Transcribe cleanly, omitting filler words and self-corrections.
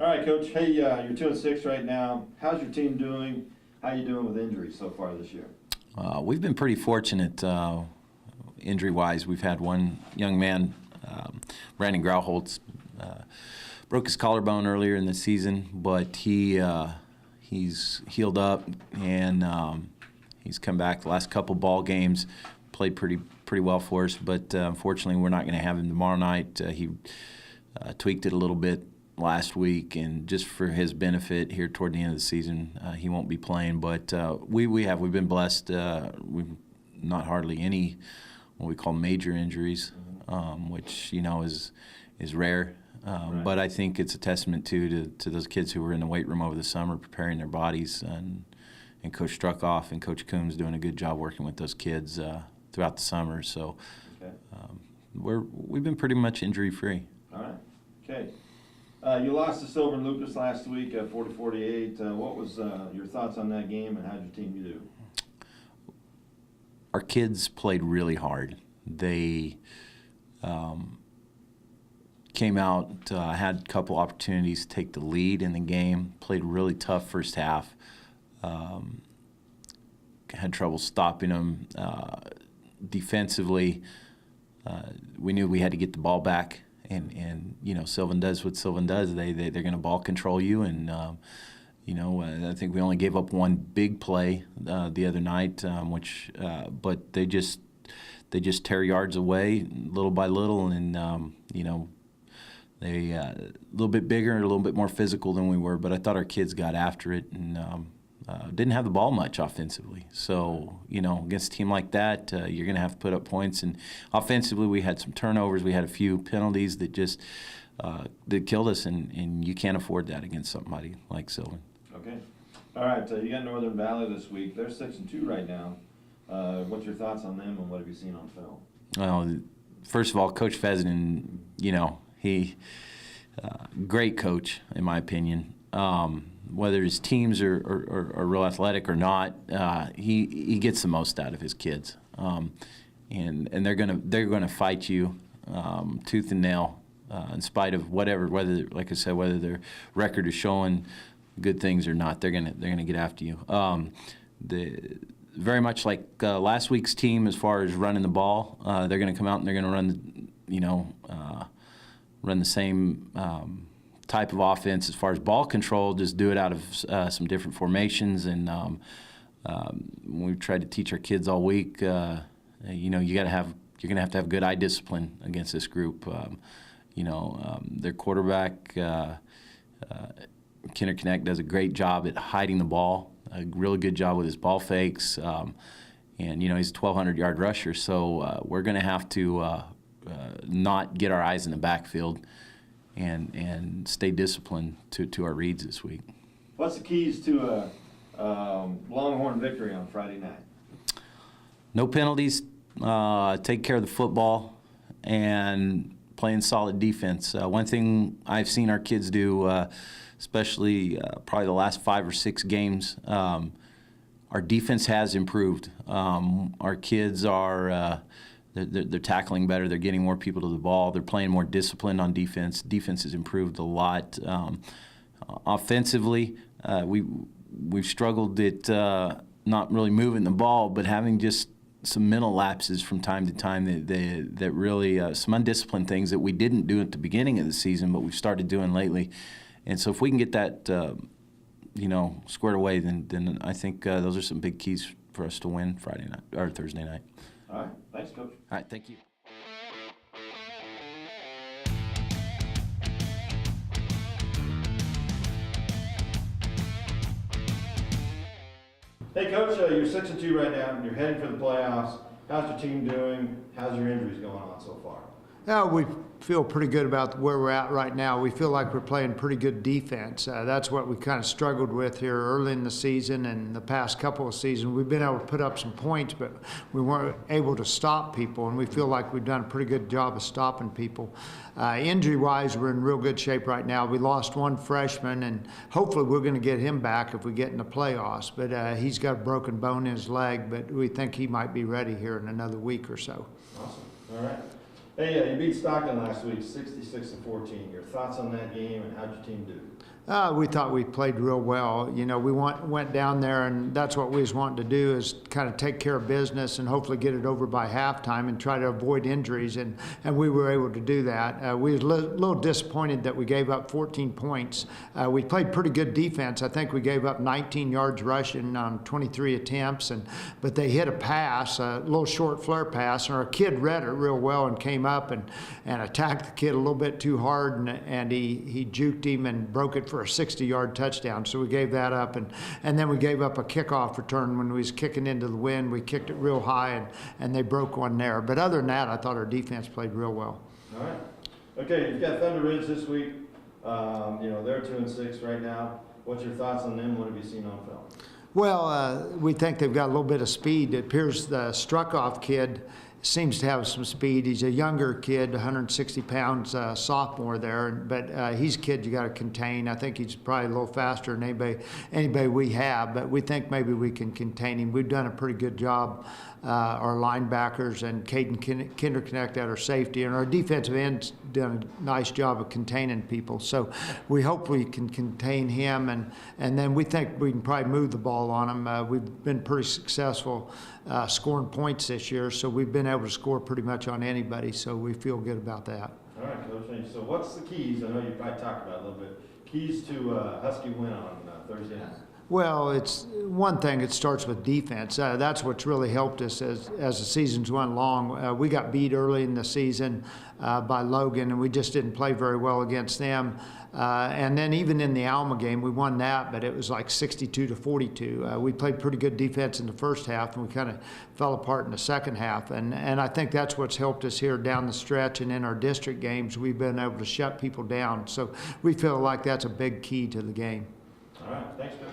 All right, Coach. Hey, you're 2-6 right now. How's your team doing? How you doing with injuries so far this year? We've been pretty fortunate injury-wise. We've had one young man, Brandon Grauholtz, broke his collarbone earlier in the season, but he's healed up and he's come back the last couple ball games, played pretty well for us. But unfortunately, we're not going to have him tomorrow night. He tweaked it a little bit last week, and just for his benefit here toward the end of the season, he won't be playing. But we've been blessed. We've not hardly any what we call major injuries, which is rare. Right. But I think it's a testament to those kids who were in the weight room over the summer preparing their bodies, and Coach Struckoff and Coach Coombs doing a good job working with those kids throughout the summer. So Okay. We've been pretty much injury-free. All right. Okay. You lost to Silver and Lucas last week at 40-48. What was your thoughts on that game, and how did your team do? Our kids played really hard. They came out, had a couple opportunities to take the lead in the game, played really tough first half, had trouble stopping them. Defensively, we knew we had to get the ball back, and Sylvan does what Sylvan does. They're going to ball control you, and I think we only gave up one big play the other night, but they just tear yards away little by little, and they a little bit bigger, a little bit more physical than we were. But I thought our kids got after it and didn't have the ball much offensively. So against a team like that, you're going to have to put up points. And offensively, we had some turnovers. We had a few penalties that just that killed us, and you can't afford that against somebody like Sylvan. Okay. All right. You got Northern Valley this week. They're 6-2 right now. What's your thoughts on them, and what have you seen on film? Well, first of all, Coach Fessenden, he great coach in my opinion. Whether his teams are real athletic or not, he gets the most out of his kids, and they're gonna fight you tooth and nail, in spite of whether like I said, whether their record is showing good things or not. They're gonna get after you. Very much like last week's team as far as running the ball, they're gonna come out and they're gonna run the same type of offense as far as ball control, just do it out of some different formations. And we've tried to teach our kids all week, you're gonna have to have good eye discipline against this group. Their quarterback, Kinder Connect, does a great job at hiding the ball, a really good job with his ball fakes. And he's a 1,200-yard rusher, so we're gonna have to not get our eyes in the backfield and stay disciplined to our reads this week. What's the keys to a Longhorn victory on Friday night? No penalties, take care of the football, and playing solid defense. One thing I've seen our kids do, especially probably the last 5 or 6 games, our defense has improved. Our kids are they're tackling better. They're getting more people to the ball. They're playing more disciplined on defense. Defense has improved a lot. Offensively, we've struggled at not really moving the ball, but having just some mental lapses from time to time that really some undisciplined things that we didn't do at the beginning of the season, but we've started doing lately. And so if we can get that squared away, then I think those are some big keys for us to win Friday night or Thursday night. All right. Thanks, Coach. All right, thank you. Hey, Coach, you're 6-2 right now, and you're heading for the playoffs. How's your team doing? How's your injuries going on so far? We feel pretty good about where we're at right now. We feel like we're playing pretty good defense. That's what we kind of struggled with here early in the season and the past couple of seasons. We've been able to put up some points, but we weren't able to stop people, and we feel like we've done a pretty good job of stopping people. Injury-wise, we're in real good shape right now. We lost one freshman, and hopefully we're going to get him back if we get in the playoffs. But he's got a broken bone in his leg, but we think he might be ready here in another week or so. Awesome. All right. Hey, you beat Stockton last week, 66-14. Your thoughts on that game and how'd your team do? We thought we played real well. You know, we went down there, and that's what we was wanting to do, is kind of take care of business and hopefully get it over by halftime and try to avoid injuries, and we were able to do that. We was a little disappointed that we gave up 14 points. We played pretty good defense. I think we gave up 19 yards rushing on 23 attempts, but they hit a pass, a little short flare pass, and our kid read it real well and came up and attacked the kid a little bit too hard, and he juked him and broke it for a 60-yard touchdown. So we gave that up, and then we gave up a kickoff return when we was kicking into the wind. We kicked it real high, and they broke one there. But other than that, I thought our defense played real well. All right. Okay, you've got Thunder Ridge this week. They're 2-6 right now. What's your thoughts on them? What have you seen on film? Well, we think they've got a little bit of speed. It appears the Struckoff kid seems to have some speed. He's a younger kid, 160 pounds, sophomore there, but he's a kid you got to contain. I think he's probably a little faster than anybody we have, but we think maybe we can contain him. We've done a pretty good job, our linebackers and Caden Kinderknecht at our safety, and our defensive end's done a nice job of containing people. So we hope we can contain him, and then we think we can probably move the ball on him. We've been pretty successful scoring points this year, so we've been able to score pretty much on anybody, so we feel good about that. All right, Coach. So what's the keys? I know you probably talked about it a little bit. Keys to Husky win on Thursday night. Well, it's one thing, it starts with defense. That's what's really helped us as the season's went along. We got beat early in the season by Logan, and we just didn't play very well against them. And then even in the Alma game, we won that, but it was like 62-42. We played pretty good defense in the first half, and we kind of fell apart in the second half. And I think that's what's helped us here down the stretch, and in our district games, we've been able to shut people down. So we feel like that's a big key to the game. All right, thanks, Coach.